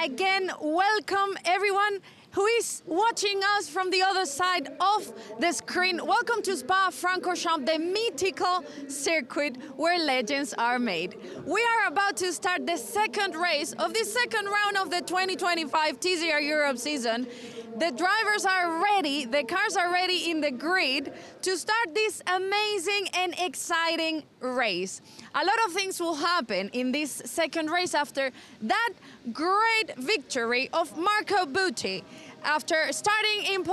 again, welcome everyone who is watching us from the other side of the screen. Welcome to Spa-Francorchamps, the mythical circuit where legends are made. We are about to start the second race of the second round of the 2025 TCR Europe season. The drivers are ready, the cars are ready in the grid to start this amazing and exciting race. A lot of things will happen in this second race after that great victory of Marco Butti. After starting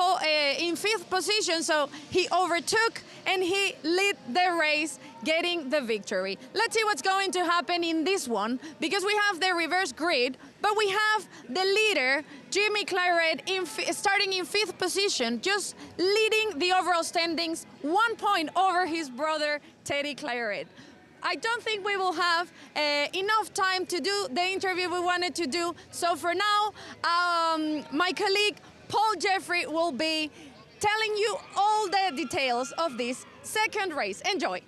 in fifth position, so he overtook and he led the race, getting the victory. Let's see what's going to happen in this one, because we have the reverse grid, but we have the leader, Jimmy Claret, starting in fifth position, just leading the overall standings 1 point over his brother, Teddy Claret. I don't think we will have enough time to do the interview we wanted to do. So for now, my colleague Paul Jeffrey will be telling you all the details of this second race. Enjoy.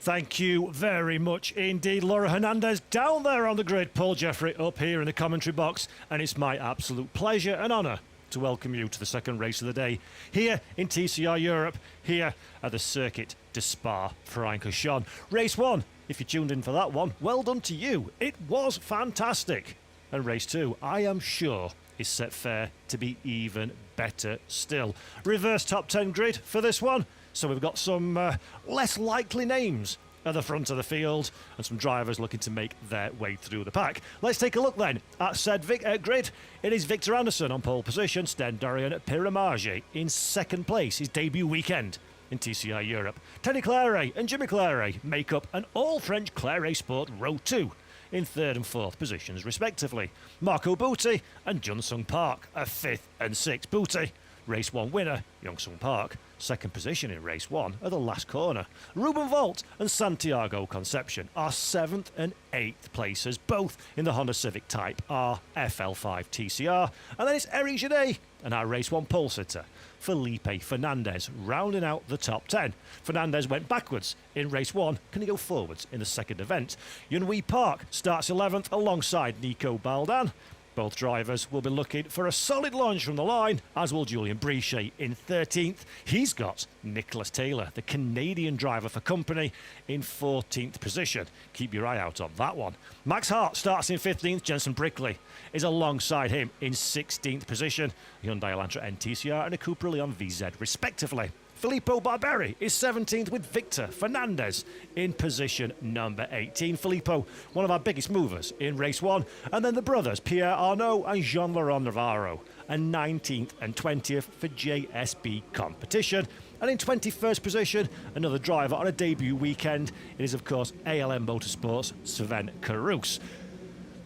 Thank you very much indeed, Laura Hernandez, down there on the grid. Paul Jeffrey up here in the commentary box, and it's my absolute pleasure and honour to welcome you to the second race of the day here in TCR Europe, here at the Circuit de Spa-Francorchamps. Race 1, if you tuned in for that one, well done to you. It was fantastic. And race 2, I am sure, is set fair to be even better still. Reverse top 10 grid for this one, so we've got some less likely names at the front of the field and some drivers looking to make their way through the pack. Let's take a look then at said grid. It is Victor Anderson on pole position, Sten Dorian Piramage in second place, his debut weekend in TCR Europe. Teddy Claret and Jimmy Claret make up an all-French Claret Sport Row 2 in third and fourth positions respectively. Marco Butti and Jung-Sung Park are fifth and sixth. Butti, race 1 winner, Jung-Sung Park, second position in race 1 at the last corner. Ruben Volt and Santiago Concepcion are seventh and eighth places, both in the Honda Civic Type R FL5 TCR. And then it's Eric Jeunet and our race 1 pole sitter, Felipe Fernandez, rounding out the top 10. Fernandez went backwards in race 1. Can he go forwards in the second event? Yunhui Park starts 11th alongside Nico Baldan. Both drivers will be looking for a solid launch from the line, as will Julian Brichet in 13th. He's got Nicholas Taylor, the Canadian driver for company, in 14th position. Keep your eye out on that one. Max Hart starts in 15th. Jensen Brickley is alongside him in 16th position. Hyundai Elantra NTCR and a Cupra Leon VZ respectively. Filippo Barberi is 17th with Victor Fernandez in position number 18. Filippo, one of our biggest movers in race 1. And then the brothers, Pierre Arnaud and Jean-Laurent Navarro, and 19th and 20th for JSB competition. And in 21st position, another driver on a debut weekend. It is, of course, ALM Motorsports' Sven Karoos.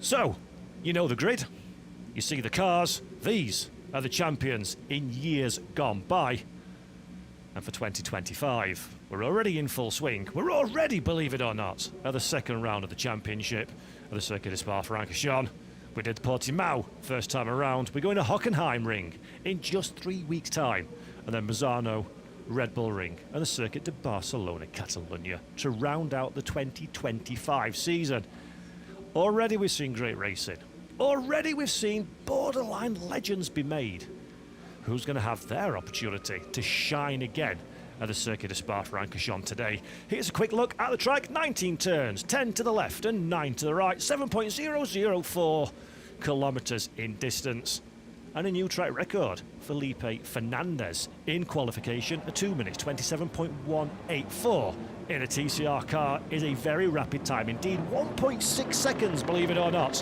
So, you know the grid, you see the cars. These are the champions in years gone by. And for 2025, we're already in full swing. We're already, believe it or not, at the second round of the championship of the Circuit de Spa-Francorchamps. We did Portimao first time around. We're going to Hockenheim Ring in just 3 weeks' time. And then Mazzano, Red Bull Ring, and the Circuit de Barcelona Catalunya to round out the 2025 season. Already we've seen great racing. Already we've seen borderline legends be made. Who's going to have their opportunity to shine again at the Circuit de Spa-Francorchamps today? Here's a quick look at the track. 19 turns, 10 to the left and 9 to the right. 7.004 kilometres in distance. And a new track record. Felipe Fernandez in qualification, a 2 minutes 27.184 in a TCR car is a very rapid time indeed. 1.6 seconds, believe it or not,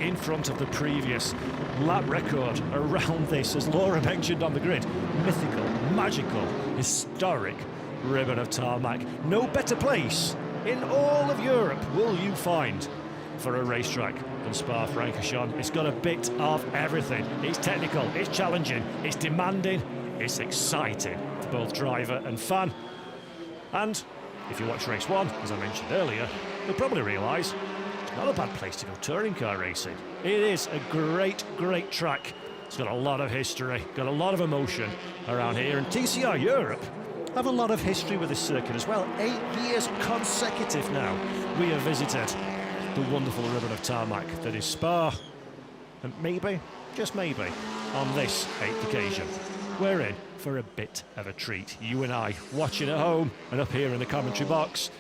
in front of the previous lap record around this, as Laura mentioned on the grid. Mythical, magical, historic ribbon of tarmac. No better place in all of Europe will you find for a racetrack than Spa-Francorchamps. It's got a bit of everything. It's technical, it's challenging, it's demanding, it's exciting for both driver and fan. And if you watch race 1, as I mentioned earlier, you'll probably realise not a bad place to go touring car racing. It is a great, great track. It's got a lot of history, got a lot of emotion around here. And TCR Europe have a lot of history with this circuit as well. 8 years consecutive now we have visited the wonderful ribbon of tarmac that is Spa. And maybe, just maybe, on this 8th occasion, we're in for a bit of a treat. You and I, watching at home and up here in the commentary box.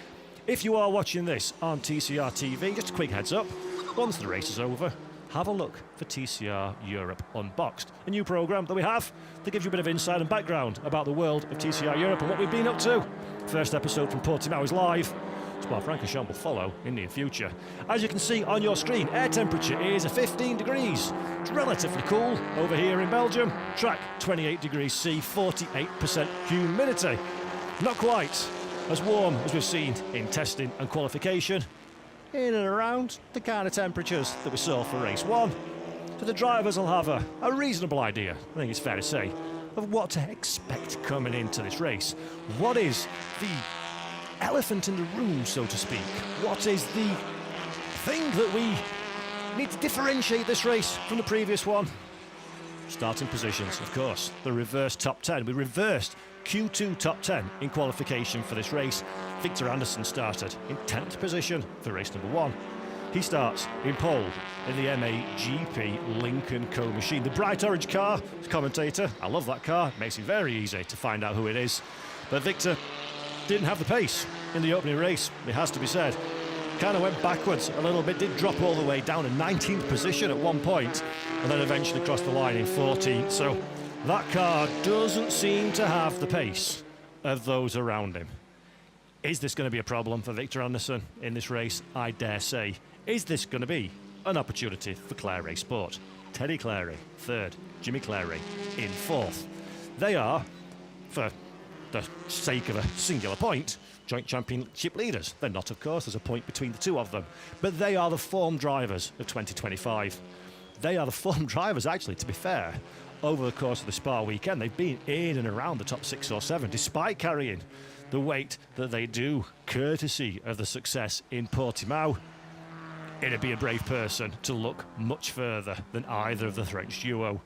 If you are watching this on TCR TV, just a quick heads up, once the race is over, have a look for TCR Europe Unboxed, a new programme that we have that gives you a bit of insight and background about the world of TCR Europe and what we've been up to. First episode from Podium is live. Spa-Francorchamps will follow in the near future. As you can see on your screen, air temperature is 15 degrees. It's relatively cool over here in Belgium. Track 28 degrees C, 48% humidity. Not quite as warm as we've seen in testing and qualification. In and around the kind of temperatures that we saw for race 1. So the drivers will have a reasonable idea, I think it's fair to say, of what to expect coming into this race. What is the elephant in the room, so to speak? What is the thing that we need to differentiate this race from the previous one? Starting positions, of course. The reverse top 10. We reversed Q2 top 10 in qualification for this race. Victor Anderson started in 10th position for race number 1. He starts in pole in the MAGP Lincoln Co machine. The bright orange car, commentator, I love that car. It makes it very easy to find out who it is. But Victor didn't have the pace in the opening race, it has to be said. Kind of went backwards a little bit, did drop all the way down to 19th position at one point, and then eventually crossed the line in 14th. So that car doesn't seem to have the pace of those around him. Is this going to be a problem for Victor Anderson in this race? I dare say. Is this going to be an opportunity for Claret Sport? Teddy Claret, 3rd, Jimmy Claret in 4th. They are, for the sake of a singular point, joint championship leaders. They're not, of course, there's a point between the two of them, but they are the form drivers of 2025. They are the form drivers, actually, to be fair, over the course of the Spa weekend. They've been in and around the top 6 or 7, despite carrying the weight that they do, courtesy of the success in Portimao. It'd be a brave person to look much further than either of the French duo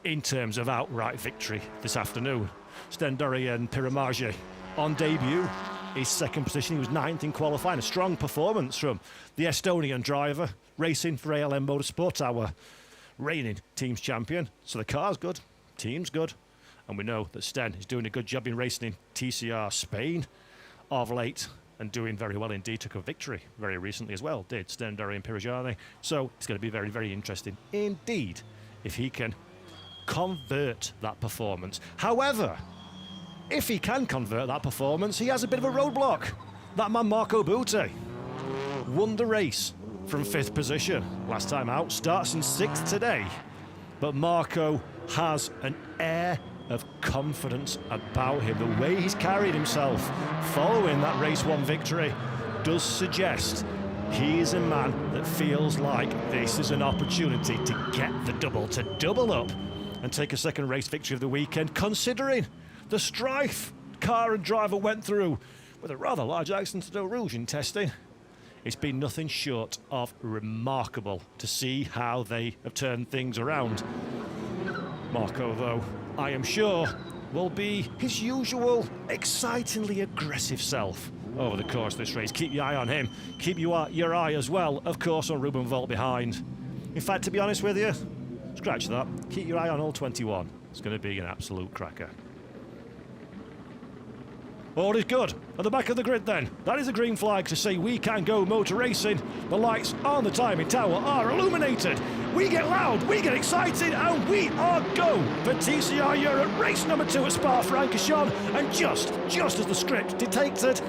in terms of outright victory this afternoon. Stendori and Piramage on debut, his 2nd position. He was 9th in qualifying. A strong performance from the Estonian driver, racing for ALM Motorsport, our reigning team's champion. So the car's good, team's good, and we know that Sten is doing a good job in racing in TCR Spain of late, and doing very well indeed. Took a victory very recently as well, did Stendori and Pirajani. So it's going to be very, very interesting indeed if he can convert that performance. However, if he can convert that performance, he has a bit of a roadblock. That man Marco Butti won the race from 5th position last time out, starts in 6th today. But Marco has an air of confidence about him. The way he's carried himself following that race 1 victory does suggest he is a man that feels like this is an opportunity to get the double, to double up and take a 2nd race victory of the weekend, considering the strife car and driver went through with a rather large accident at Eau Rouge in testing. It's been nothing short of remarkable to see how they have turned things around. Marco, though, I am sure, will be his usual excitingly aggressive self over the course of this race. Keep your eye on him. Keep your eye as well, of course, on Ruben Volt behind. In fact, to be honest with you, scratch that. Keep your eye on all 21. It's going to be an absolute cracker. All is good. At the back of the grid then, that is a green flag to say we can go motor racing. The lights on the timing tower are illuminated. We get loud, we get excited, and we are go for TCR Europe race number 2 at Spa-Francorchamps. And just as the script dictated,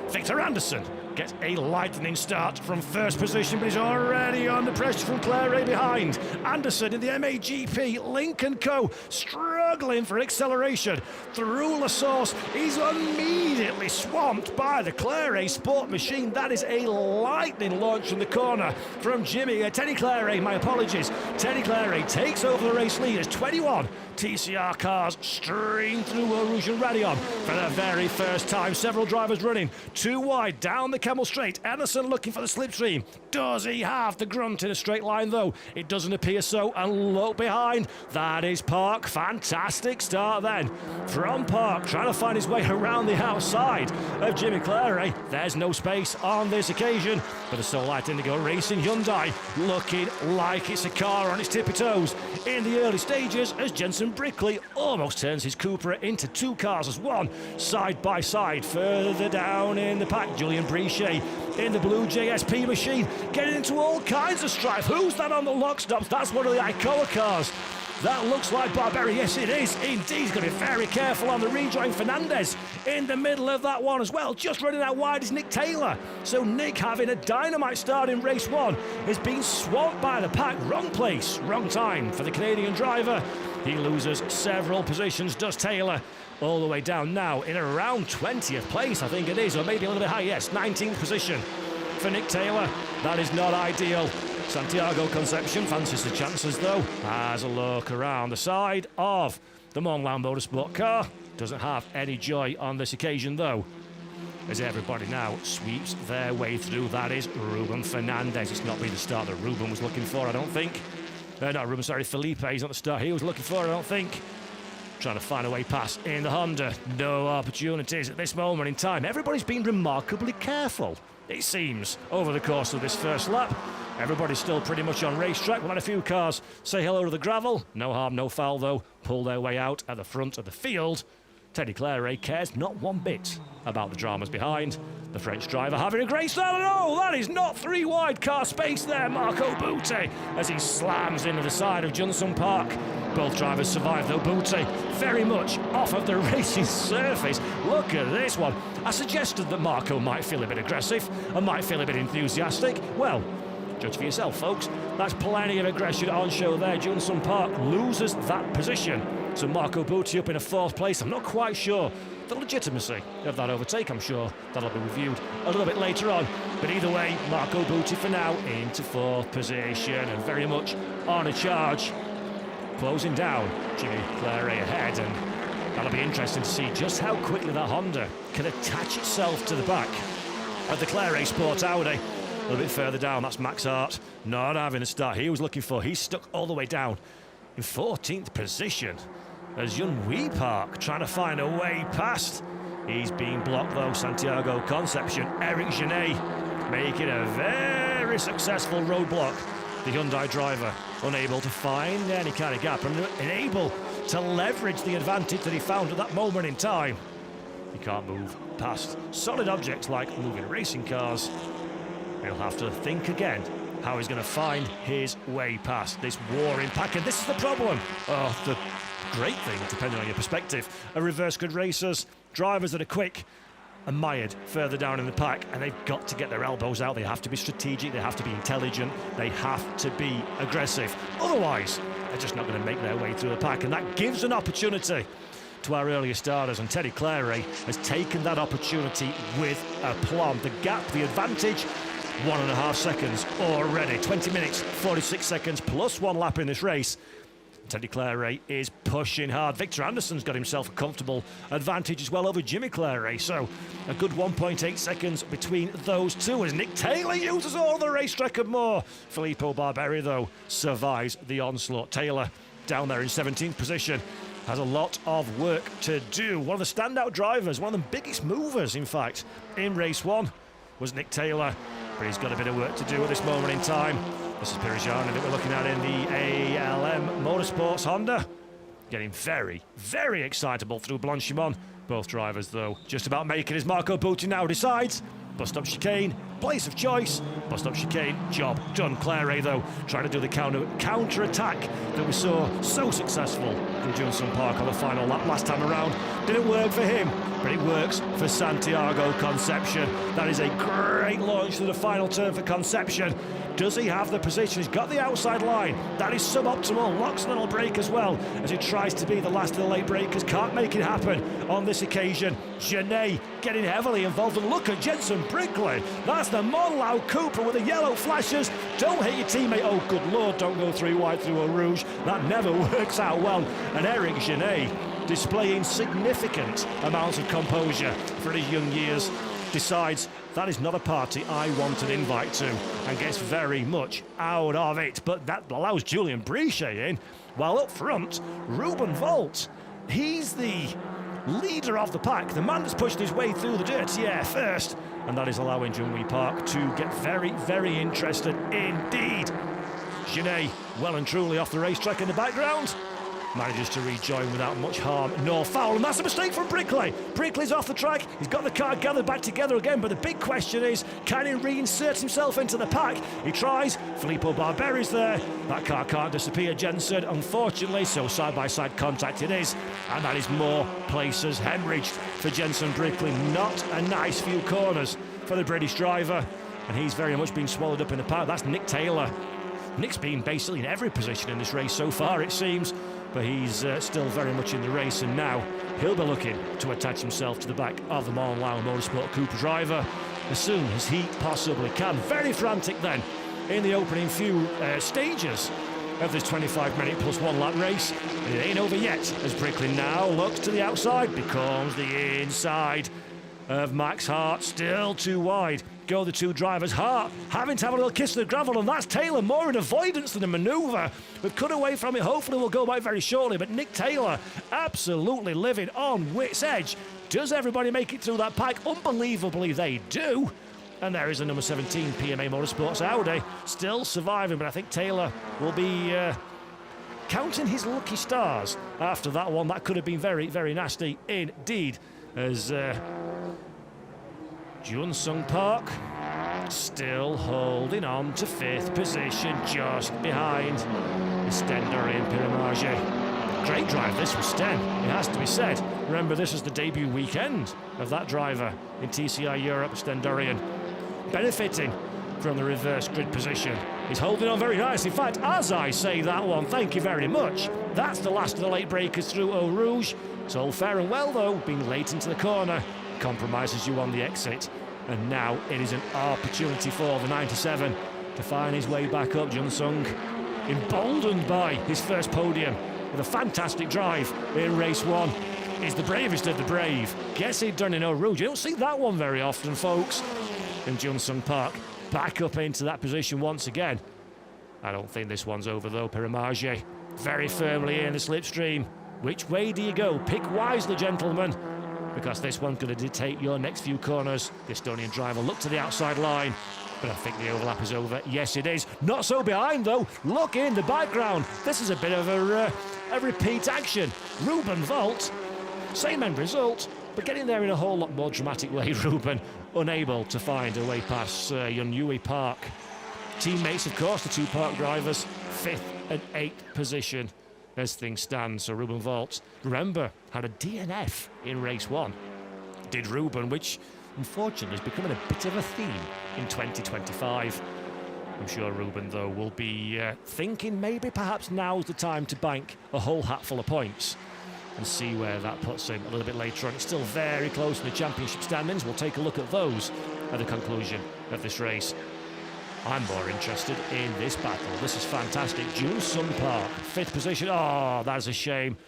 Victor Anderson gets a lightning start from 1st position, but he's already under pressure from Claret behind. Anderson in the MAGP Lincoln Co. struggling for acceleration through La Source. He's immediately swamped by the Claret Sport machine. That is a lightning launch from the corner from Teddy Claret, my apologies. Teddy Claret takes over the race lead as 21 TCR cars stream through Eau Rouge and Rayon for the very first time. Several drivers running too wide down the Camel Straight. Anderson looking for the slipstream. Does he have the grunt in a straight line though? It doesn't appear so. And look behind. That is Park. Fantastic start then from Park, trying to find his way around the outside of Jimmy Claret. There's no space on this occasion, but a Soul Light Indigo Racing Hyundai looking like it's a car on its tippy toes in the early stages as Jensen Brickley almost turns his Cupra into two cars as one, side by side. Further down in the pack, Julian Brichet in the blue JSP machine, getting into all kinds of strife. Who's that on the lock stops? That's one of the Icoa cars. That looks like Barberi. Yes, it is. Indeed, he's going to be very careful on the rejoin. Fernandez in the middle of that one as well. Just running out wide is Nick Taylor. So Nick, having a dynamite start in race one, is being swamped by the pack. Wrong place, wrong time for the Canadian driver. He loses several positions, does Taylor, all the way down now in around 20th place, I think it is, or maybe a little bit high. Yes, 19th position for Nick Taylor. That is not ideal. Santiago Concepcion fancies the chances though. Has a look around the side of the Montland Motorsport car. Doesn't have any joy on this occasion though, as everybody now sweeps their way through. That is Ruben Fernandez. It's not been the start that Ruben was looking for, I don't think. Not Ruben, sorry, Felipe. He's not the start he was looking for, I don't think. Trying to find a way past in the Honda. No opportunities at this moment in time. Everybody's been remarkably careful, it seems, over the course of this first lap. Everybody's still pretty much on racetrack. We've had a few cars say hello to the gravel. No harm, no foul, though. Pull their way out at the front of the field. Teddy Claret cares not one bit about the dramas behind. The French driver having a great start. And oh, that is not three wide car space there. Marco Butte as he slams into the side of Johnson Park. Both drivers survive though. Butte very much off of the racing surface. Look at this one. I suggested that Marco might feel a bit aggressive and might feel a bit enthusiastic. Well, judge for yourself, folks. That's plenty of aggression on show there. Johnson Park loses that position. So Marco Butte up in a fourth place. I'm not quite sure the legitimacy of that overtake. I'm sure that'll be reviewed a little bit later on. But either way, Marco Butte for now into fourth position and very much on a charge. Closing down, Jimmy Claret ahead, and that'll be interesting to see just how quickly that Honda can attach itself to the back of the Claret Sport Audi. A little bit further down, that's Max Hart, not having the start he was looking for. He's stuck all the way down in 14th position as Yun Wee Park trying to find a way past. He's being blocked though. Santiago Concepcion, Eric Genet making a very successful roadblock. The Hyundai driver unable to find any kind of gap and unable to leverage the advantage that he found at that moment in time. He can't move past solid objects like moving racing cars. He'll have to think again how he's going to find his way past this warring pack. And this is the problem. Oh, the great thing, depending on your perspective, are reverse grid racers, drivers that are quick and mired further down in the pack, and they've got to get their elbows out. They have to be strategic, they have to be intelligent, they have to be aggressive. Otherwise, they're just not going to make their way through the pack, and that gives an opportunity to our earlier starters, and Teddy Claret has taken that opportunity with aplomb. The gap, the advantage, 1.5 seconds already. 20 minutes, 46 seconds plus one lap in this race. Teddy Claret is pushing hard. Victor Anderson's got himself a comfortable advantage as well over Jimmy Claret. So a good 1.8 seconds between those two as Nick Taylor uses all the racetrack and more. Filippo Barberi, though, survives the onslaught. Taylor down there in 17th position has a lot of work to do. One of the standout drivers, one of the biggest movers, in fact, in race one was Nick Taylor. But he's got a bit of work to do at this moment in time. This is Pirijani that we're looking at in the ALM Motorsports Honda. Getting very, very excitable through Blanchimont. Both drivers, though, just about making his. Marco Butte now decides. Bust up chicane, place of choice. Bust up chicane, job done. Claret, though, trying to do the counter attack that we saw so successful from Johnson Park on the final lap last time around. Didn't work for him, but it works for Santiago Concepcion. That is a great launch to the final turn for Concepcion. Does he have the position? He's got the outside line. That is suboptimal. Locks a little break as well as he tries to be the last of the late breakers. Can't make it happen on this occasion. Genet getting heavily involved. And look at Jensen Brickley. That's the Monlau Cooper with the yellow flashes. Don't hit your teammate. Oh, good Lord, don't go 3 wide through Eau Rouge. That never works out well. And Eric Genet, displaying significant amounts of composure for his young years, decides that is not a party I want an invite to and gets very much out of it. But that allows Julien Brichet in, while up front, Ruben Volt. He's the leader of the pack, the man that's pushed his way through the dirty air first, and that is allowing Jungwoo Park to get very, very interested indeed. Genet, well and truly off the racetrack in the background, manages to rejoin without much harm nor foul, and that's a mistake from Brickley. Brickley's off the track, he's got the car gathered back together again, but the big question is, can he reinsert himself into the pack? He tries, Filippo Barberi's there, that car can't disappear, Jensen, unfortunately, so side-by-side contact it is, and that is more places hemorrhaged for Jensen Brickley. Not a nice few corners for the British driver, and he's very much been swallowed up in the pack. That's Nick Taylor. Nick's been basically in every position in this race so far, it seems, but he's still very much in the race, and now he'll be looking to attach himself to the back of the Monlau Motorsport Cooper driver as soon as he possibly can. Very frantic then in the opening few stages of this 25-minute plus 1 lap race. And it ain't over yet as Brickley now looks to the outside, becomes the inside of Max Hart, still too wide. Go the two drivers. Hart having to have a little kiss of the gravel, and that's Taylor, more in avoidance than a manoeuvre. We've cut away from it. Hopefully we'll go by very shortly, but Nick Taylor absolutely living on wit's edge. Does everybody make it through that pack? Unbelievably they do. And there is a number 17 PMA Motorsports Audi still surviving, but I think Taylor will be counting his lucky stars after that one. That could have been very, very nasty indeed, as Jun-Sung Park still holding on to 5th position, just behind Stendori and Piramage. Great drive this was Sten, it has to be said. Remember, this is the debut weekend of that driver in TCR Europe, Stendorian, benefiting from the reverse grid position. He's holding on very nice. In fact, as I say that one, thank you very much. That's the last of the late breakers through Eau Rouge. It's all fair and well though, being late into the corner compromises you on the exit, and now it is an opportunity for the 97 to find his way back up. Jun-Sung, emboldened by his first podium with a fantastic drive in race 1, is the bravest of the brave. Gets it done in Eau Rouge. You don't see that one very often, folks. And Jun-Sung Park back up into that position once again. I don't think this one's over though. Piramage very firmly in the slipstream. Which way do you go? Pick wisely, gentlemen, because this one's going to dictate your next few corners. The Estonian driver looked to the outside line, but I think the overlap is over. Yes, it is. Not so behind, though. Look in the background. This is a bit of a repeat action. Ruben Volt, same end result, but getting there in a whole lot more dramatic way. Ruben unable to find a way past Jungwoo Park. Teammates, of course, the two Park drivers, 5th and 8th position as things stand. So Ruben Volt, remember, had a DNF in race 1. Did Ruben, which unfortunately is becoming a bit of a theme in 2025. I'm sure Ruben, though, will be thinking maybe perhaps now's the time to bank a whole hatful of points and see where that puts him a little bit later on. It's still very close in the championship standings. We'll take a look at those at the conclusion of this race. I'm more interested in this battle. This is fantastic. Jun-Sung Park, 5th position. Oh, that is a shame.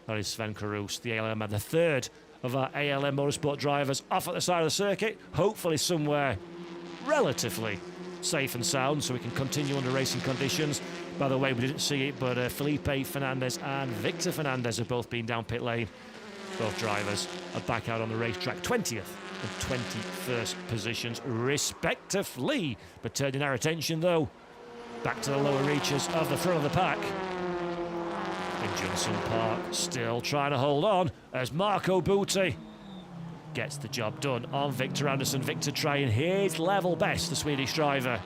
That is Sven Karus, the ALM, the 3rd of our ALM Motorsport drivers, off at the side of the circuit. Hopefully somewhere relatively safe and sound so we can continue under racing conditions. By the way, we didn't see it, but Felipe Fernandez and Victor Fernandez have both been down pit lane. Both drivers are back out on the racetrack, 20th and 21st positions respectively. But turning our attention though back to the lower reaches of the front of the pack, and Jun-Sung Park still trying to hold on as Marco Butti gets the job done on Victor Anderson. Victor trying his level best, the Swedish driver,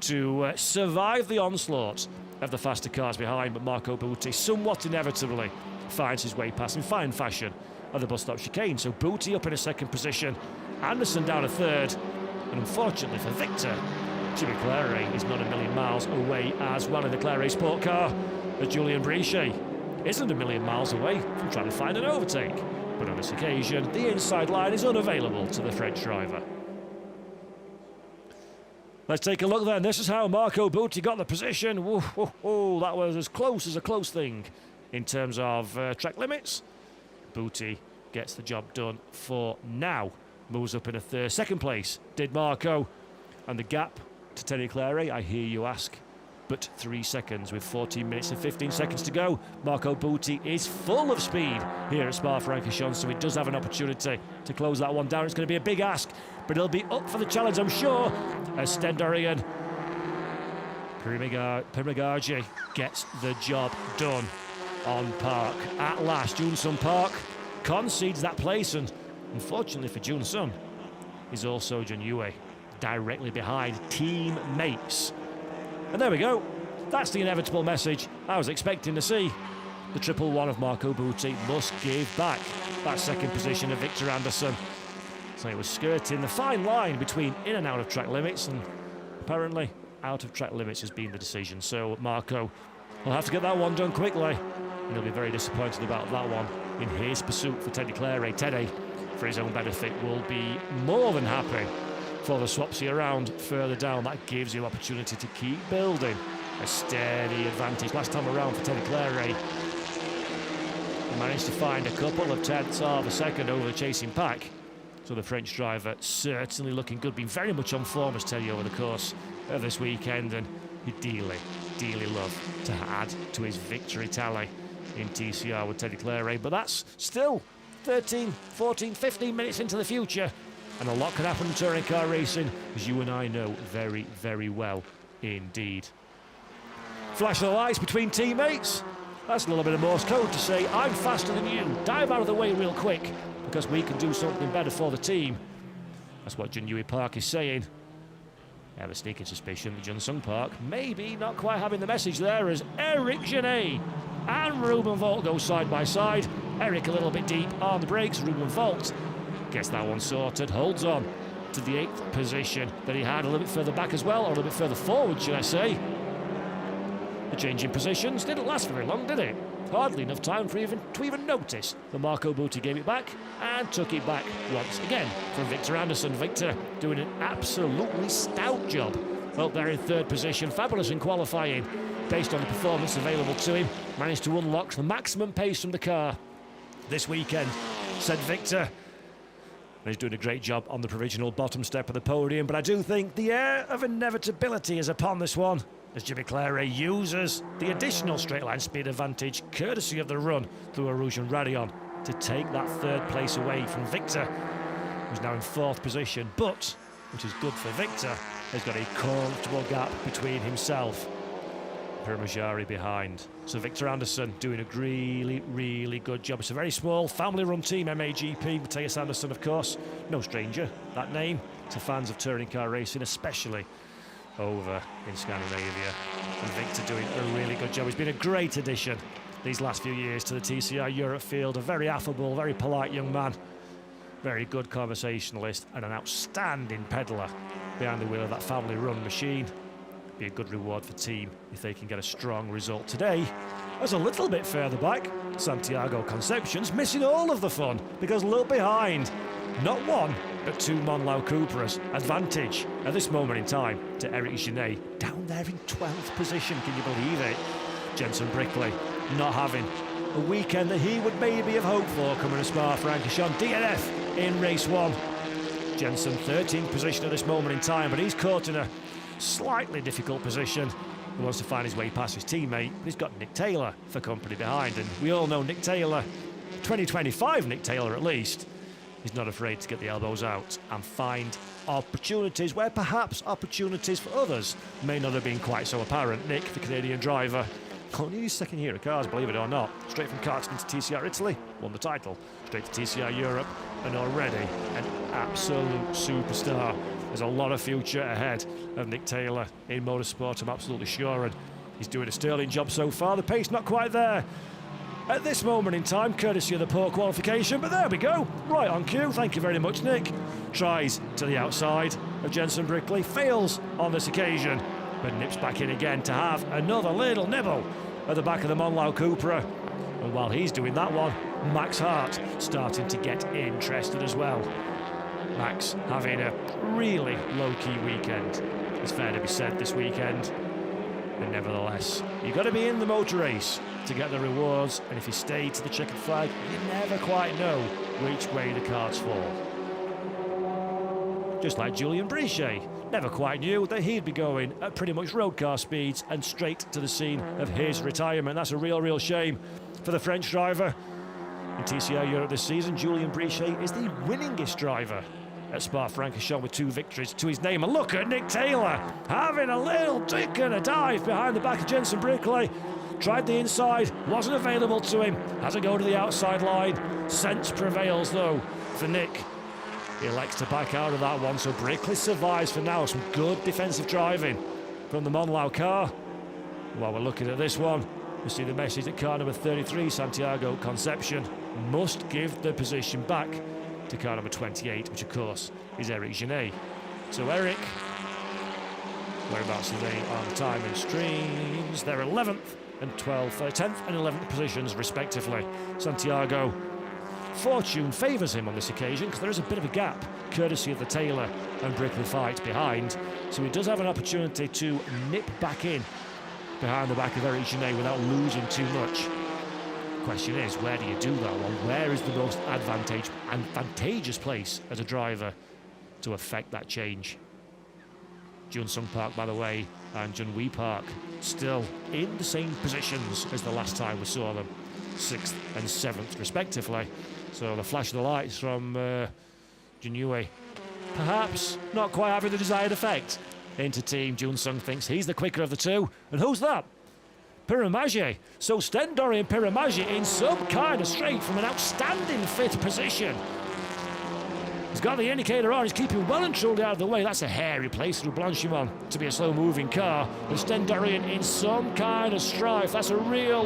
to survive the onslaught of the faster cars behind, but Marco Butti somewhat inevitably finds his way past in fine fashion at the bus stop chicane. So Butti up in a 2nd position, Anderson down a 3rd, and unfortunately for Victor, Jimmy Clary is not a million miles away as well in the Clary Sport car, as Julien Brichet isn't a million miles away from trying to find an overtake. But on this occasion, the inside line is unavailable to the French driver. Let's take a look then. This is how Marco Butti got the position. That was as close as a close thing in terms of track limits. Butti gets the job done for now. Moves up in a second place, did Marco. And the gap to Teddy Clary, I hear you ask, but 3 seconds with 14 minutes and 15 seconds to go. Marco Butti is full of speed here at Spa-Francorchamps, so he does have an opportunity to close that one down. It's going to be a big ask, but he'll be up for the challenge, I'm sure, as Stendorian Primagagi gets the job done on Park. At last, Junsun Park concedes that place, and unfortunately for Junsun, is also Junyue directly behind teammates. And there we go. That's the inevitable message I was expecting to see. The 111 of Marco Butti must give back that second position of Victor Anderson. So he was skirting the fine line between in and out of track limits, and apparently out of track limits has been the decision. So Marco will have to get that one done quickly, and he'll be very disappointed about that one in his pursuit for Teddy Clary. Teddy, for his own benefit, will be more than happy for the swapsy around further down. That gives you opportunity to keep building a steady advantage. Last time around for Teddy Clary, he managed to find a couple of tenths of a second over the chasing pack. So the French driver certainly looking good, been very much on form as Teddy over the course of this weekend, and he'd dearly love to add to his victory tally in TCR with Teddy Clary. But that's still 13, 14, 15 minutes into the future, and a lot can happen in touring car racing, as you and I know very, very well indeed. Flash of the lights between teammates. That's a little bit of Morse code to say, I'm faster than you, dive out of the way real quick, because we can do something better for the team. That's what Junyue Park is saying. I have a sneaking suspicion that Junsung Park maybe not quite having the message there, as Eric Genet and Ruben Volt go side by side. Eric a little bit deep on the brakes. Ruben Volt gets that one sorted, holds on to the 8th position that he had a little bit further back as well, or a little bit further forward, should I say. The change in positions didn't last very long, did it? Hardly enough time for to even notice that Marco Butti gave it back and took it back once again from Victor Anderson. Victor doing an absolutely stout job up there in 3rd position. Fabulous in qualifying based on the performance available to him. Managed to unlock the maximum pace from the car this weekend, said Victor. And he's doing a great job on the provisional bottom step of the podium, but I do think the air of inevitability is upon this one, as Jimmy Clary uses the additional straight line speed advantage courtesy of the run through a Rouge and Radion to take that 3rd place away from Victor, who's now in 4th position, but, which is good for Victor, has got a comfortable gap between himself and Primagari behind. So Victor Anderson doing a really good job. It's a very small family-run team, MAGP. Matthias Anderson, of course, no stranger, that name, to fans of touring car racing, especially over in Scandinavia. And Victor doing a really good job. He's been a great addition these last few years to the TCR Europe field. A very affable, very polite young man. Very good conversationalist and an outstanding peddler behind the wheel of that family-run machine. Be a good reward for team if they can get a strong result today. As a little bit further back, Santiago Concepcion's missing all of the fun because a little behind. Not one, but 2 Monlau Cupras. Advantage at this moment in time to Eric Genet, down there in 12th position, can you believe it? Jenson Brickley not having a weekend that he would maybe have hoped for coming to Spa-Francorchamps. DNF in race 1. Jenson 13th position at this moment in time, but he's caught in a slightly difficult position. He wants to find his way past his teammate, but he's got Nick Taylor for company behind, and we all know Nick Taylor, 2025 Nick Taylor at least, he's not afraid to get the elbows out and find opportunities where perhaps opportunities for others may not have been quite so apparent. Nick, the Canadian driver, only his 2nd year of cars, believe it or not. Straight from karting to TCR Italy, won the title. Straight to TCR Europe, and already an absolute superstar. There's a lot of future ahead of Nick Taylor in motorsport, I'm absolutely sure, and he's doing a sterling job so far. The pace not quite there at this moment in time, courtesy of the poor qualification, but there we go, right on cue. Thank you very much, Nick. Tries to the outside of Jensen Brickley, fails on this occasion, but nips back in again to have another little nibble at the back of the Monlau Cupra. And while he's doing that one, Max Hart starting to get interested as well. Max having a really low-key weekend, it's fair to be said, this weekend. But nevertheless, you've got to be in the motor race to get the rewards, and if you stay to the checkered flag, you never quite know which way the cards fall. Just like Julien Brichet, never quite knew that he'd be going at pretty much road car speeds and straight to the scene of his retirement. That's a real shame for the French driver. In TCR Europe this season, Julien Brichet is the winningest driver at Spa-Francorchamps with 2 victories to his name. And look at Nick Taylor having a little dick and a dive behind the back of Jensen Brickley. Tried the inside, wasn't available to him. Has a go to the outside line. Sense prevails though for Nick. He elects to back out of that one, so Brickley survives for now. Some good defensive driving from the Monlau car. While we're looking at this one, we see the message that car number 33, Santiago Concepcion, must give the position back to car number 28, which of course is Eric Genet. So Eric, whereabouts are they on the timing streams? They're 11th and 10th and 11th positions respectively. Santiago, fortune favours him on this occasion because there is a bit of a gap courtesy of the Taylor and Brickley fight behind, so he does have an opportunity to nip back in behind the back of Eric Genet without losing too much. Question is, where do you do that one? Where is the most advantageous place as a driver to affect that change? Jun Sung Park, by the way, and Jun Wee Park still in the same positions as the last time we saw them, 6th and 7th respectively. So the flash of the lights from Jun Yue, perhaps not quite having the desired effect. Into team, Jun Sung thinks he's the quicker of the two, and who's that? Piramaje. So Stendori and Piramaje in some kind of straight from an outstanding 5th position. He's got the indicator on, he's keeping well and truly out of the way. That's a hairy place through Blanchimont to be a slow-moving car. But Stendorian in some kind of strife. That's a real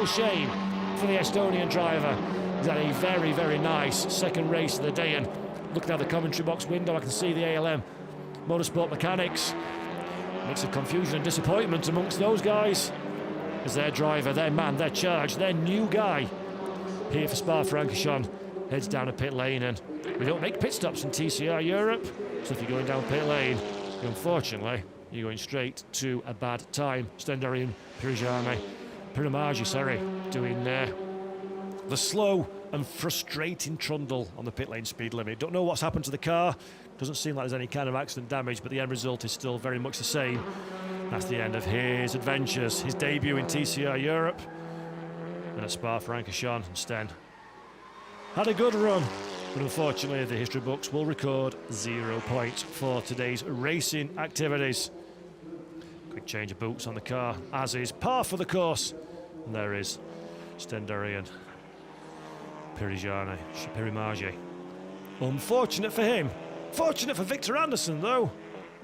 shame for the Estonian driver. He's had a very nice second race of the day, and looking at the commentary box window, I can see the ALM Motorsport mechanics. Mix of confusion and disappointment amongst those guys as their driver, their man, their charge, their new guy here for Spa-Francorchamps heads down a pit lane. And we don't make pit stops in TCR Europe, so if you're going down pit lane, unfortunately you're going straight to a bad time. Stendorian Piramaje, doing the slow and frustrating trundle on the pit lane speed limit. Don't know what's happened to the car. Doesn't seem like there's any kind of accident damage, but the end result is still very much the same. That's the end of his adventures, his debut in TCR Europe. And at Spa-Francorchamps instead had a good run, but unfortunately the history books will record 0 points for today's racing activities. Quick change of boots on the car, as is par for the course. And there is Stendorian Piramaje. Unfortunate for him. Fortunate for Victor Anderson, though.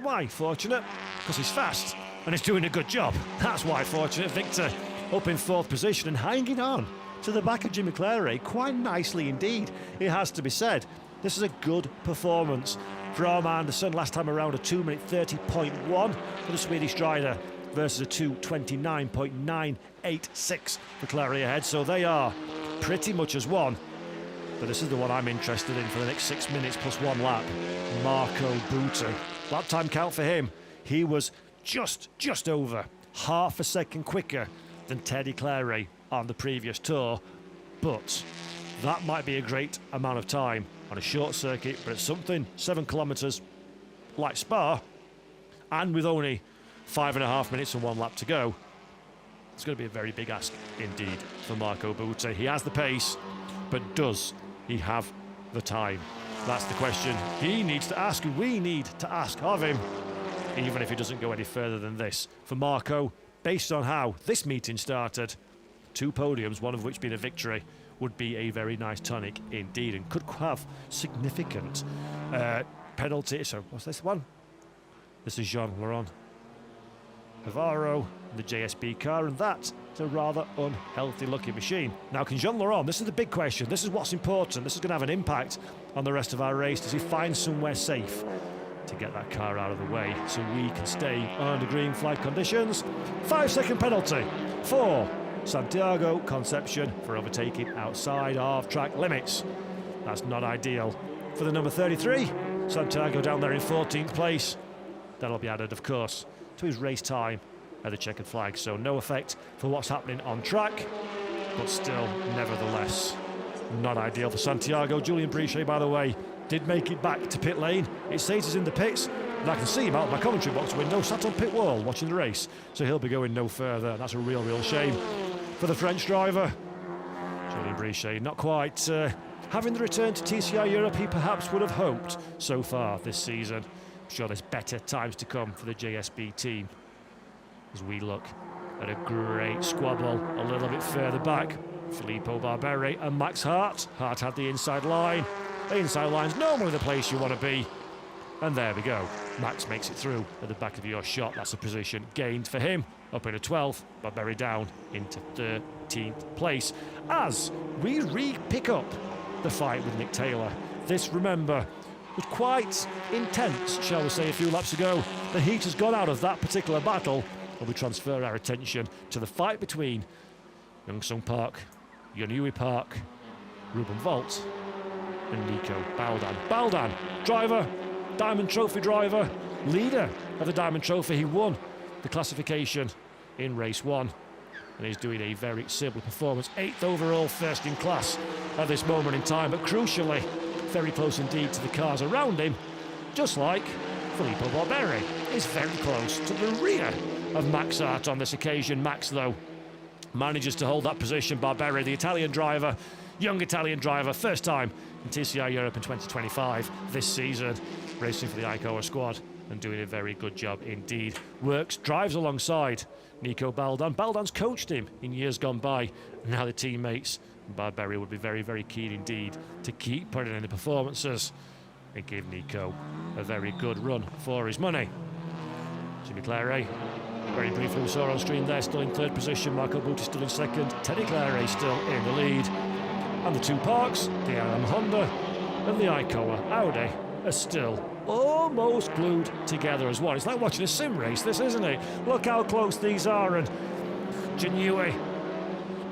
Why fortunate? Because he's fast and he's doing a good job. That's why fortunate. Victor up in 4th position and hanging on to the back of Jimmy Claret quite nicely indeed, it has to be said. This is a good performance from Anderson. Last time around a 2-minute 30.1 for the Swedish driver versus a 2:29.986 for Claret ahead. So they are pretty much as one. But this is the one I'm interested in for the next 6 minutes plus 1 lap. Marco Buti. Lap time count for him. He was just over half a second quicker than Teddy Claret on the previous tour. But that might be a great amount of time on a short circuit, but it's something 7 kilometres like Spa, and with only 5.5 minutes and 1 lap to go, it's going to be a very big ask indeed for Marco Buti. He has the pace, but does he have the time? That's the question he needs to ask, and we need to ask of him, even if he doesn't go any further than this. For Marco, based on how this meeting started, 2 podiums, one of which being a victory, would be a very nice tonic indeed, and could have significant penalty. So what's this one? This is Jean Laurent Navarro, in the JSB car, and that's a rather unhealthy looking machine. Now, can Jean Laurent, this is the big question, this is what's important, this is going to have an impact on the rest of our race. Does he find somewhere safe to get that car out of the way so we can stay under green flag conditions? 5-second penalty for Santiago Concepcion for overtaking outside of track limits. That's not ideal for the number 33. Santiago down there in 14th place. That'll be added, of course, to his race time at the checkered flag. So no effect for what's happening on track, but still, nevertheless, not ideal for Santiago. Julien Brichet, by the way, did make it back to pit lane. It says he's in the pits, and I can see him out of my commentary box window, sat on pit wall watching the race. So he'll be going no further. That's a real shame for the French driver. Julien Brichet not quite having the return to TCR Europe he perhaps would have hoped so far this season. I'm sure there's better times to come for the JSB team as we look at a great squabble a little bit further back. Filippo Barberi and Max Hart. Hart had the inside line. The inside line's normally the place you want to be. And there we go. Max makes it through at the back of your shot. That's a position gained for him. Up into 12th, Barberi down into 13th place. As we pick up the fight with Nick Taylor. This, remember, was quite intense, shall we say, a few laps ago. The heat has gone out of that particular battle, and we transfer our attention to the fight between Young Sung Park, Yunhui Park, Ruben Volt, and Nico Baldan. Baldan, driver, Diamond Trophy driver, leader of the Diamond Trophy. He won the classification in race 1, and he's doing a very simple performance. 8th overall, first in class at this moment in time, but crucially, very close indeed to the cars around him, just like Filippo Barberi is very close to the rear of Max Hart on this occasion. Max, though, manages to hold that position. Barberi, the Italian driver, young Italian driver, first time in TCR Europe in 2025 this season, racing for the Icoa squad and doing a very good job indeed. Drives alongside Nico Baldan. Baldan's coached him in years gone by, and now the teammates. Barberi would be very keen indeed to keep putting in the performances and give Nico a very good run for his money. Jimmy Claret, very briefly we saw on screen there, still in 3rd position. Marco Butti still in 2nd. Teddy Claret still in the lead. And the two Parks, the AM Honda and the Icoa Audi, are still almost glued together as one. It's like watching a sim race, this, isn't it? Look how close these are, and Yunhui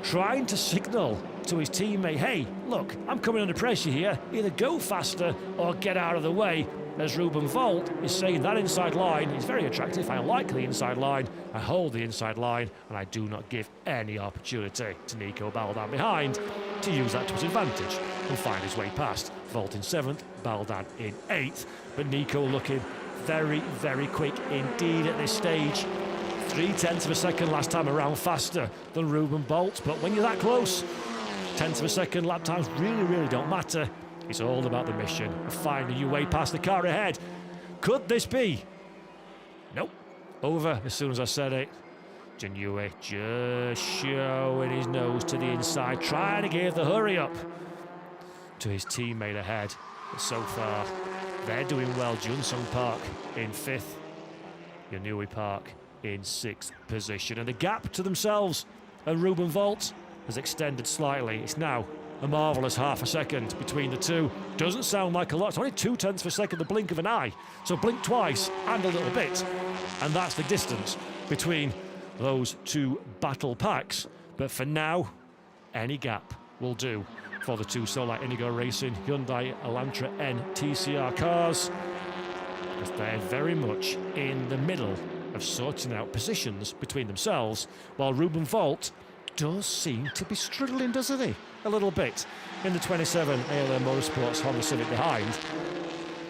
trying to signal to his teammate, hey, look, I'm coming under pressure here, either go faster or get out of the way, as Ruben Volt is saying that inside line is very attractive. I like the inside line, I hold the inside line, and I do not give any opportunity to Nico Baldan behind to use that to his advantage and find his way past. Volt in 7th, Baldan in 8th, but Nico looking very quick indeed at this stage. 0.3 of a second last time around faster than Ruben Bolt, but when you're that close, 0.1 of a second lap times really don't matter. It's all about the mission of finding your way past the car ahead. Could this be? Nope. Over as soon as I said it. Yunhui just showing his nose to the inside, trying to give the hurry up to his teammate ahead. But so far, they're doing well. Junsung Park in 5th. Yunhui Park in 6th position. And the gap to themselves and Ruben Volt has extended slightly. It's now a marvellous half a second between the two. Doesn't sound like a lot. It's only 0.2 of a second, the blink of an eye. So blink twice and a little bit. And that's the distance between those two battle packs. But for now, any gap will do for the two Solar Indigo Racing Hyundai Elantra N TCR cars, because they're very much in the middle of sorting out positions between themselves, while Ruben Volt does seem to be struggling, doesn't he? A little bit in the 27 ALM Motorsports Honda Civic behind.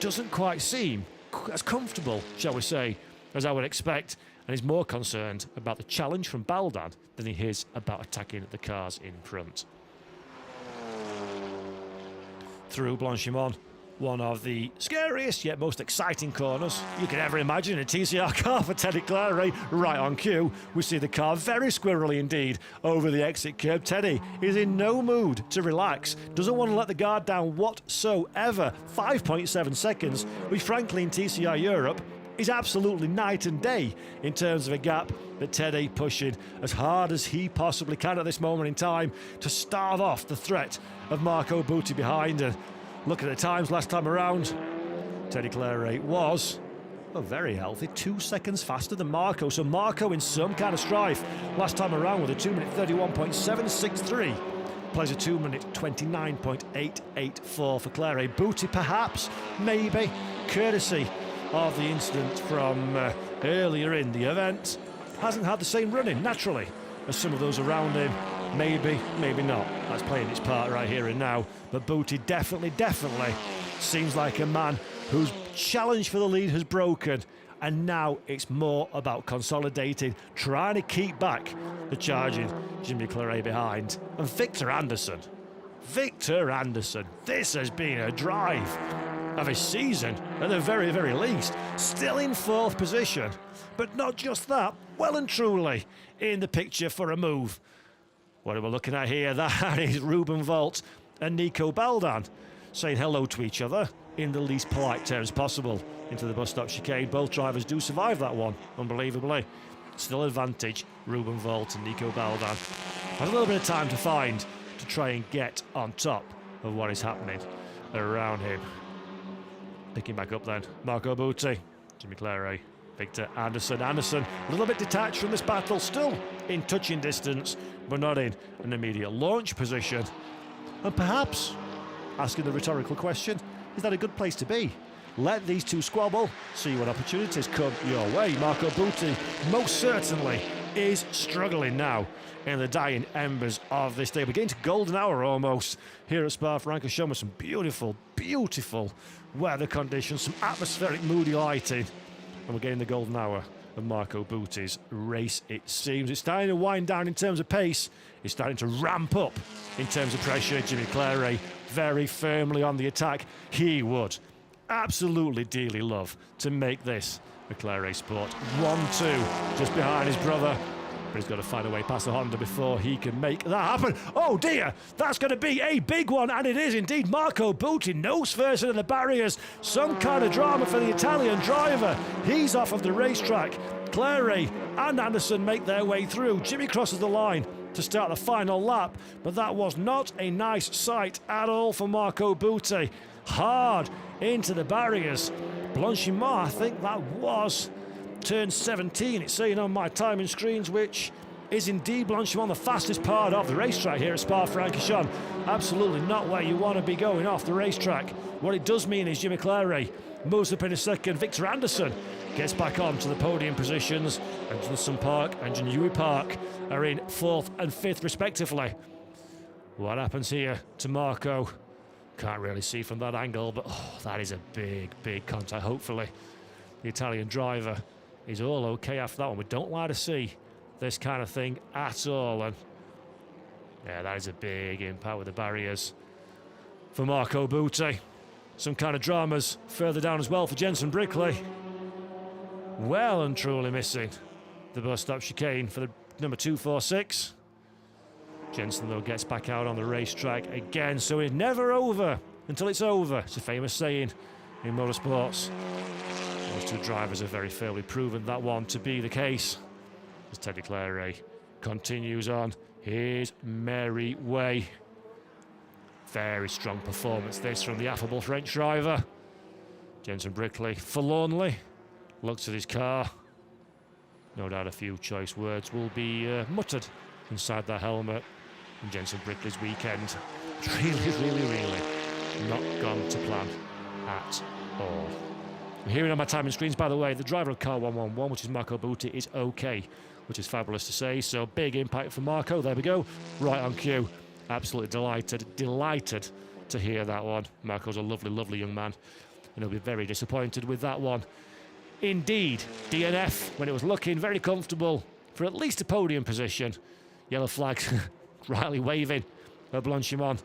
Doesn't quite seem as comfortable, shall we say, as I would expect, and is more concerned about the challenge from Baldan than he is about attacking the cars in front. Through Blanchimont, one of the scariest yet most exciting corners you could ever imagine in a TCR car for Teddy Claret. Right on cue, we see the car very squirrely indeed over the exit curb. Teddy is in no mood to relax, doesn't want to let the guard down whatsoever. 5.7 seconds, which frankly in TCR Europe is absolutely night and day in terms of a gap, but Teddy pushing as hard as he possibly can at this moment in time to starve off the threat of Marco Butti behind. And look at the times last time around. Teddy Claret was very healthy, 2 seconds faster than Marco. So Marco in some kind of strife last time around with a 2-minute 31.763. Plays a 2-minute 29.884 for Claret. Butti perhaps, maybe, courtesy of the incident from earlier in the event, hasn't had the same running naturally as some of those around him. Maybe, maybe not. That's playing its part right here and now. But Butti definitely seems like a man whose challenge for the lead has broken, and now it's more about consolidating, trying to keep back the charging Jimmy Claret behind. And Victor Anderson, this has been a drive of his season at the very, very least. Still in 4th position, but not just that, well and truly in the picture for a move. What are we looking at here? That is Ruben Volt and Nico Baldan saying hello to each other in the least polite terms possible into the bus stop chicane. Both drivers do survive that one, unbelievably. Still advantage, Ruben Volt and Nico Baldan. Has a little bit of time to find to try and get on top of what is happening around him. Picking back up then, Marco Butti, Jimmy Claret, Victor Anderson. Anderson a little bit detached from this battle, still in touching distance, but not in an immediate launch position. And perhaps asking the rhetorical question, is that a good place to be? Let these two squabble, see what opportunities come your way. Marco Butti most certainly is struggling now in the dying embers of this day. We're getting to golden hour almost here at Spa-Francorchamps with some beautiful, beautiful weather conditions, some atmospheric moody lighting, and we're getting the golden hour of Marco Butti's race, it seems. It's starting to wind down in terms of pace. It's starting to ramp up in terms of pressure. Jimmy Claret very firmly on the attack. He would absolutely dearly love to make this a Claret sport. 1-2 just behind his brother, but he's got to find a way past the Honda before he can make that happen. Oh dear, that's going to be a big one, and it is indeed. Marco Butti nose first into the barriers. Some kind of drama for the Italian driver. He's off of the racetrack. Claret and Anderson make their way through. Jimmy crosses the line to start the final lap, but that was not a nice sight at all for Marco Butti. Hard into the barriers. Blanchimont, I think that was turn 17. It's saying on my timing screens, which is indeed Blanchimont, the fastest part of the racetrack here at Spa-Francorchamps. Absolutely not where you want to be going off the racetrack. What it does mean is Jimmy Claret moves up in a second. Victor Anderson gets back on to the podium positions, and Johnson Park and Janui Park are in 4th and 5th respectively. What happens here to Marco? Can't really see from that angle, but that is a big contact. Hopefully the Italian driver is all okay after that one. We don't like to see this kind of thing at all, and yeah, that is a big impact with the barriers for Marco Butti. Some kind of dramas further down as well for Jensen Brickley. Well and truly missing the bus stop chicane for the number 246. Jensen, though, gets back out on the racetrack again, so it's never over until it's over. It's a famous saying in motorsports. Those two drivers have very fairly proven that one to be the case, as Teddy Claret continues on his merry way. Very strong performance this from the affable French driver. Jensen Brickley forlornly looks at his car. No doubt a few choice words will be muttered inside that helmet. And Jensen Brickley's weekend really not gone to plan at all. I'm hearing on my timing screens, by the way, the driver of car 111, which is Marco Butti, is okay, which is fabulous to say. So big impact for Marco. There we go, right on cue. Absolutely delighted to hear that one. Marco's a lovely young man, and he'll be very disappointed with that one. Indeed, DNF, when it was looking very comfortable for at least a podium position. Yellow flags rightly waving at Blanchimont.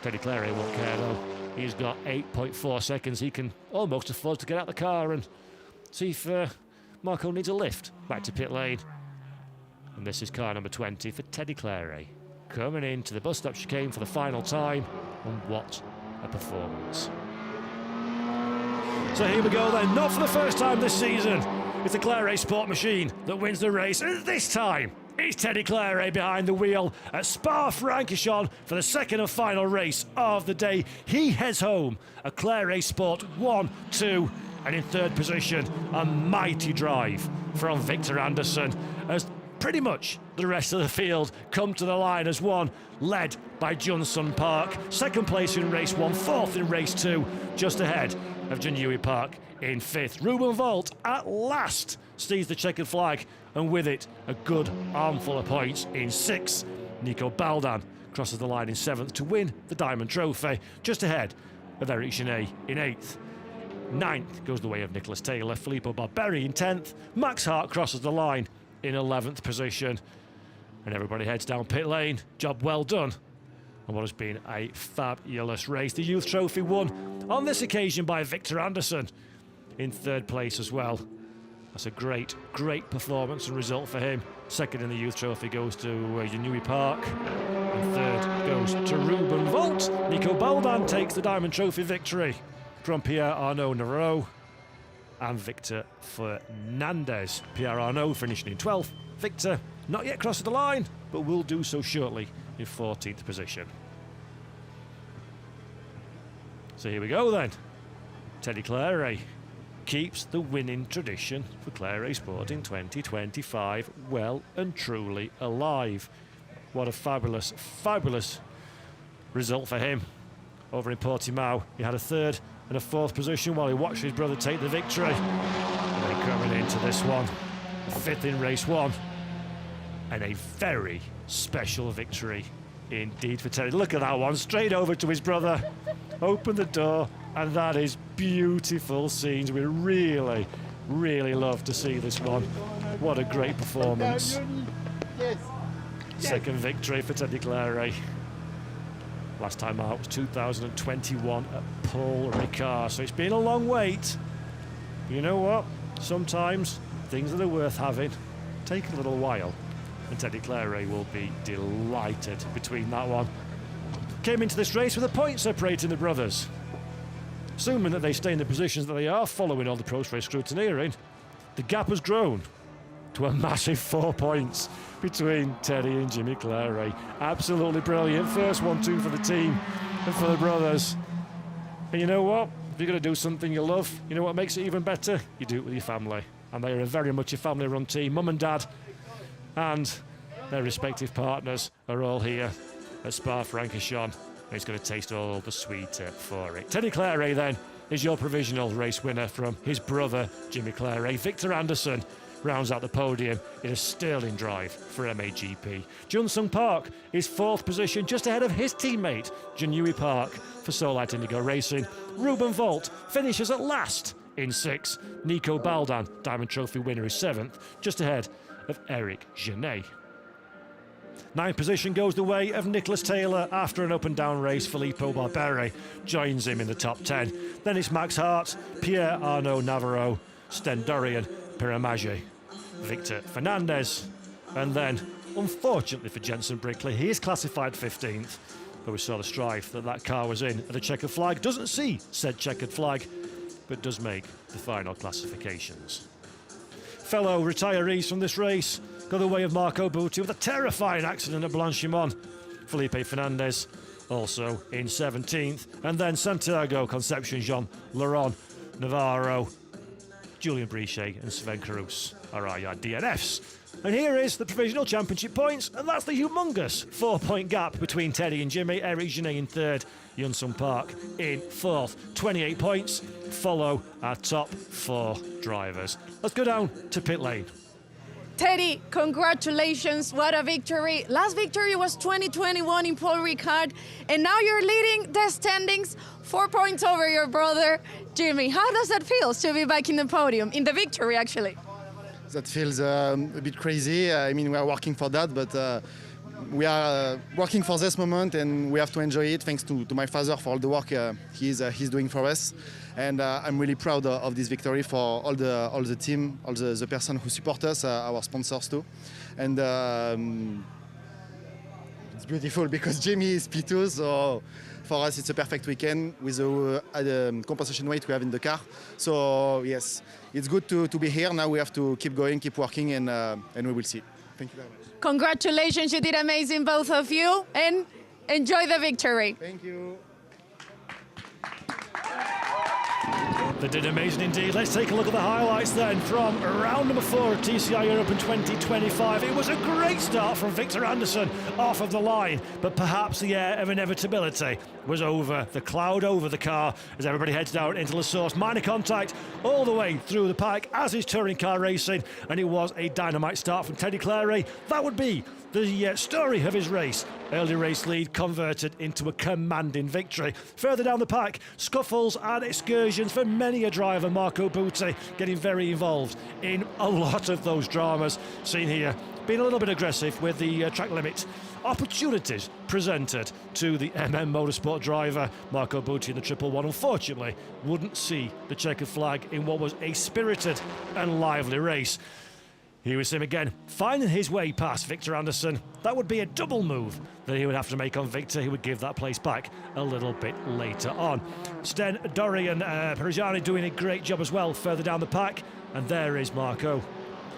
Teddy Claret won't care though. He's got 8.4 seconds. He can almost afford to get out the car and see if Marco needs a lift back to pit lane. And this is car number 20 for Teddy Claret, coming into the bus stop chicane for the final time, and what a performance. So here we go then, not for the first time this season. It's the Claret Sport Machine that wins the race, and this time it's Teddy Claret behind the wheel at Spa-Francorchamps for the second and final race of the day. He heads home a Claret Sport 1, 2, and in third position, a mighty drive from Victor Anderson, as pretty much the rest of the field come to the line as one, led by Johnson Park. Second place in race 1, fourth in race 2, just ahead of Janui Park in fifth. Ruben Volt at last sees the checkered flag, and with it a good armful of points in sixth. Nico Baldan crosses the line in seventh to win the Diamond Trophy, just ahead of Eric Genet in eighth. Ninth goes the way of Nicholas Taylor. Filippo Barberi in 10th. Max Hart crosses the line in 11th position. And everybody heads down pit lane. Job well done on what has been a fabulous race. The Youth Trophy won on this occasion by Victor Anderson in third place as well. That's a great performance and result for him. Second in the Youth Trophy goes to Janui Park. And third goes to Ruben Volt. Nico Baldan takes the Diamond Trophy victory from Pierre Arnaud Navarro and Victor Fernandez. Pierre Arnaud finishing in 12th. Victor not yet crossed the line, but will do so shortly in 14th position. So here we go then. Teddy Claret keeps the winning tradition for Claret Sport in 2025 well and truly alive. What a fabulous result for him. Over in Portimao, he had a third and a fourth position while he watched his brother take the victory. And then coming into this one, fifth in race 1, and a very special victory indeed for Teddy. Look at that one, straight over to his brother, open the door, and that is beautiful scenes. We really love to see this one. What a great performance. Second victory for Teddy Claret. Last time out was 2021 at Paul Ricard, so it's been a long wait. You know what? Sometimes things that are worth having take a little while, and Teddy Claret will be delighted between that one. Came into this race with a point separating the brothers. Assuming that they stay in the positions that they are following all the post-race scrutineering, the gap has grown to a massive 4 points between Teddy and Jimmy Claret. Absolutely brilliant. First 1-2 for the team and for the brothers. And you know what? If you're going to do something you love, you know what makes it even better? You do it with your family. And they are very much a family-run team. Mum and Dad and their respective partners are all here at Spa-Francorchamps. And he's going to taste all the sweeter for it. Teddy Claret then is your provisional race winner from his brother Jimmy Claret. Victor Anderson rounds out the podium in a sterling drive for MAGP. Johnson Park is fourth position, just ahead of his teammate Janui Park for Solite Indigo Racing. Ruben Volt finishes at last in sixth. Nico Baldan, Diamond Trophy winner, is seventh, just ahead of Eric Genet. Ninth position goes the way of Nicholas Taylor after an up and down race. Filippo Barberi joins him in the top 10. Then it's Max Hart, Pierre Arnaud Navarro, Sten Dorian, Piramage, Victor Fernandez, and then, unfortunately for Jensen Brickley, he is classified 15th, but we saw the strife that car was in, and the checkered flag doesn't see said checkered flag, but does make the final classifications. Fellow retirees from this race go the way of Marco Butti with a terrifying accident at Blanchimont. Felipe Fernandez also in 17th, and then Santiago Concepcion, Jean Laurent Navarro, Julian Brichet and Sven Cruz are our DNFs. And here is the provisional championship points, and that's the humongous 4-point gap between Teddy and Jimmy. Eric Genet in third, Johnson Park in fourth. 28 points follow our top 4 drivers. Let's go down to pit lane. Teddy, congratulations, what a victory. Last victory was 2021 in Paul Ricard, and now you're leading the standings 4 points over your brother, Jimmy. How does that feel to be back in the podium, in the victory actually? That feels a bit crazy. I mean, we are working for that, but we are working for this moment, and we have to enjoy it. Thanks to my father for all the work he's doing for us, and I'm really proud of this victory for all the team, all the person who support us, our sponsors too, and it's beautiful because Jimmy is P2, so for us, it's a perfect weekend with the compensation weight we have in the car. So yes, it's good to be here. Now we have to keep going, keep working, and we will see. Thank you very much. Congratulations, you did amazing, both of you, and enjoy the victory. Thank you. They did amazing indeed. Let's take a look at the highlights then from round number 4 of TCR Europe in 2025. It was a great start from Victor Anderson off of the line, but perhaps the air of inevitability was over, the cloud over the car as everybody heads down into the source. Minor contact all the way through the pack as is touring car racing, and it was a dynamite start from Teddy Clary. That would be the story of his race. Early race lead converted into a commanding victory. Further down the pack, scuffles and excursions for many a driver. Marco Butti getting very involved in a lot of those dramas. Seen here, being a little bit aggressive with the track limit. Opportunities presented to the Motorsport driver. Marco Butti in the 111, unfortunately, wouldn't see the checkered flag in what was a spirited and lively race. Here we see him again, finding his way past Victor Anderson. That would be a double move that he would have to make on Victor. He would give that place back a little bit later on. Sten, Dorian, Parmigiani doing a great job as well further down the pack. And there is Marco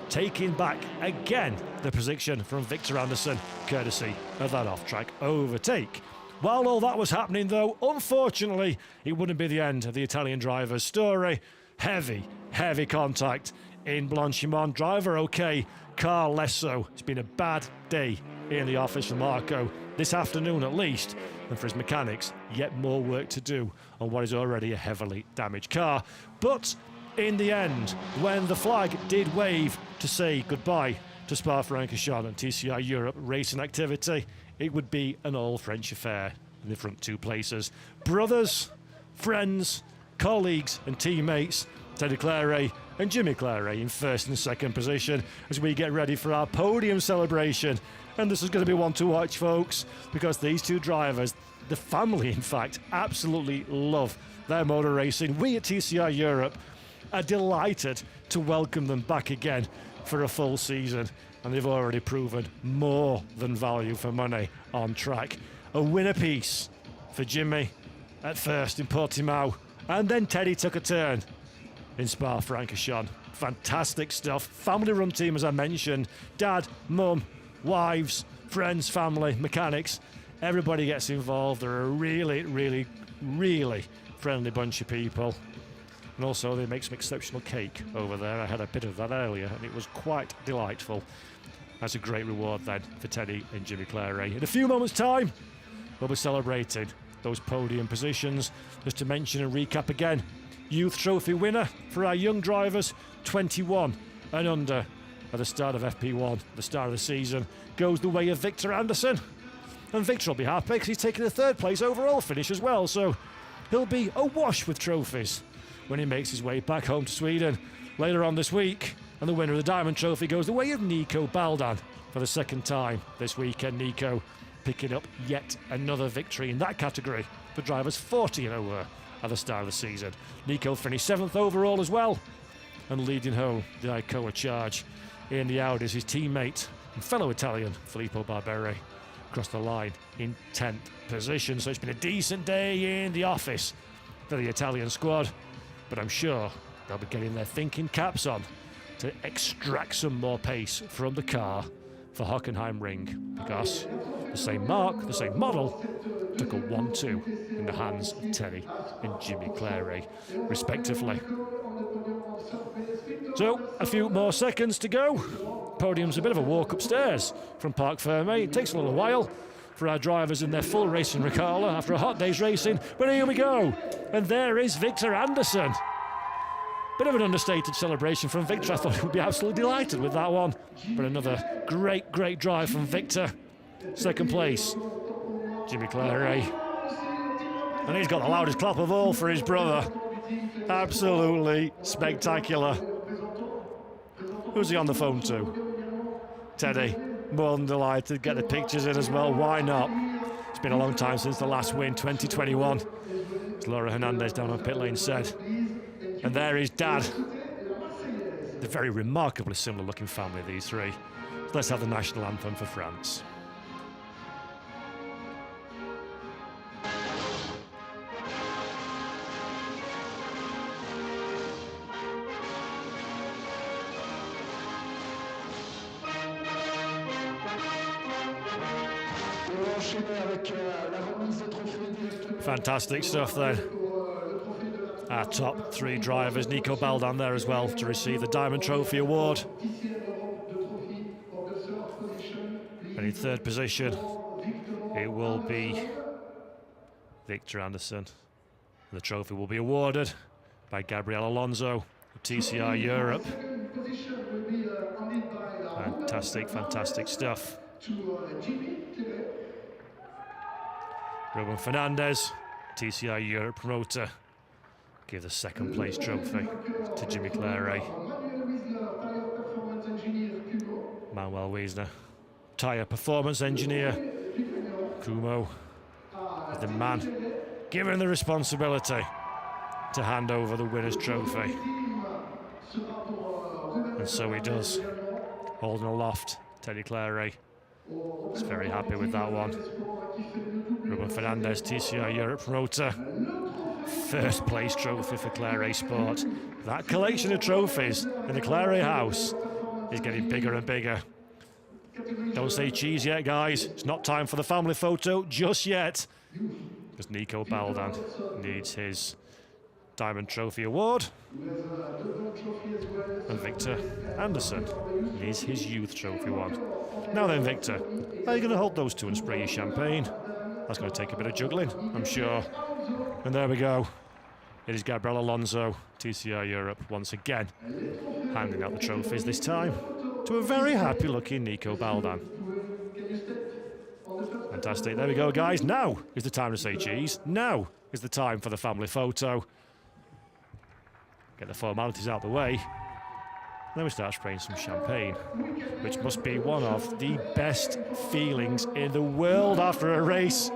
taking back again the position from Victor Anderson, courtesy of that off-track overtake. While all that was happening, though, unfortunately, it wouldn't be the end of the Italian driver's story. Heavy contact in Blanchimont. Driver okay, car less so. It's been a bad day in the office for Marco this afternoon at least, and for his mechanics yet more work to do on what is already a heavily damaged car. But in the end, when the flag did wave to say goodbye to Spa-Francorchamps and TCR Europe racing activity, it would be an all-French affair in the front two places. Brothers, friends, colleagues and teammates, Teddy Clary and Jimmy Clary in first and second position as we get ready for our podium celebration. And this is going to be one to watch, folks, because these two drivers, the family in fact, absolutely love their motor racing. We at TCR Europe are delighted to welcome them back again for a full season, and they've already proven more than value for money on track. A win apiece for Jimmy at first in Portimao, and then Teddy took a turn in Spa-Francorchamps. Fantastic stuff. Family-run team, as I mentioned. Dad, mum, wives, friends, family, mechanics. Everybody gets involved. They're a really friendly bunch of people. And also they make some exceptional cake over there. I had a bit of that earlier and it was quite delightful. That's a great reward then for Teddy and Jimmy Clary. In a few moments' time, we'll be celebrating those podium positions. Just to mention and recap again, Youth Trophy winner for our young drivers, 21 and under at the start of FP1, the start of the season, goes the way of Victor Anderson. And Victor will be happy because he's taken a third place overall finish as well, so he'll be awash with trophies when he makes his way back home to Sweden later on this week. And the winner of the Diamond Trophy goes the way of Nico Baldan for the second time this weekend. Nico picking up yet another victory in that category for drivers 40 and over at the start of the season. Nico finished 7th overall as well, and leading home the Icoa charge in the Audis. His teammate and fellow Italian Filippo Barberi across the line in 10th position. So it's been a decent day in the office for the Italian squad, but I'm sure they'll be getting their thinking caps on to extract some more pace from the car for Hockenheim Ring, because the same mark, the same model, took a 1-2 in the hands of Teddy and Jimmy Clary, respectively. So, a few more seconds to go. Podium's a bit of a walk upstairs from Parc Fermé. It takes a little while for our drivers in their full racing regalia after a hot day's racing, but here we go. And there is Victor Anderson. Bit of an understated celebration from Victor. I thought he would be absolutely delighted with that one. But another great drive from Victor. Second place, Jimmy Clary. And he's got the loudest clap of all for his brother. Absolutely spectacular. Who's he on the phone to? Teddy. More than delighted. Get the pictures in as well. Why not? It's been a long time since the last win, 2021. As Laura Hernandez down on pit lane said. And there is Dad. The very remarkably similar looking family, these three. So let's have the national anthem for France. Fantastic stuff then. Our top three drivers, Nico Baldan there as well to receive the Diamond Trophy Award. And in third position, it will be Victor Anderson. The trophy will be awarded by Gabriel Alonso of TCR Europe. Fantastic, fantastic stuff. Ruben Fernandez, TCR Europe promoter, give the second place trophy to Jimmy Claret. Manuel Wiesner, tyre performance engineer, Kumo is the man given the responsibility to hand over the winner's trophy. And so he does, holding aloft Teddy Claret. He's very happy with that one. Ruben Fernandez, TCR Europe promoter. First place trophy for Claret Sport. That collection of trophies in the Claret house is getting bigger and bigger. Don't say cheese yet, guys. It's not time for the family photo just yet. Because Nico Baldan needs his Diamond Trophy Award. And Victor Anderson needs his Youth Trophy one. Now then, Victor, how are you going to hold those two and spray your champagne? That's going to take a bit of juggling, I'm sure. And there we go. It is Gabriel Alonso, TCR Europe, once again, handing out the trophies, this time to a very happy-looking Nico Baldan. Fantastic. There we go, guys. Now is the time to say cheese. Now is the time for the family photo. Get the formalities out of the way. Then we start spraying some champagne, which must be one of the best feelings in the world after a race.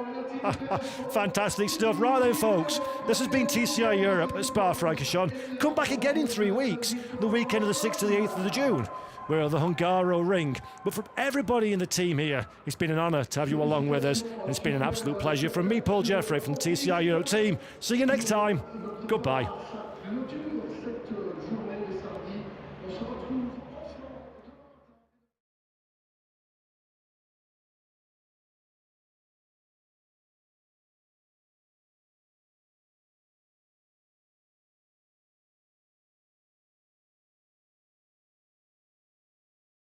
Fantastic stuff. Right then, folks, this has been TCR Europe at Spa-Francorchamps. Come back again in 3 weeks, the weekend of the 6th to the 8th of June. We're at the Hungaro Ring. But from everybody in the team here, it's been an honour to have you along with us. And it's been an absolute pleasure from me, Paul Jeffrey, from the TCR Europe team. See you next time. Goodbye.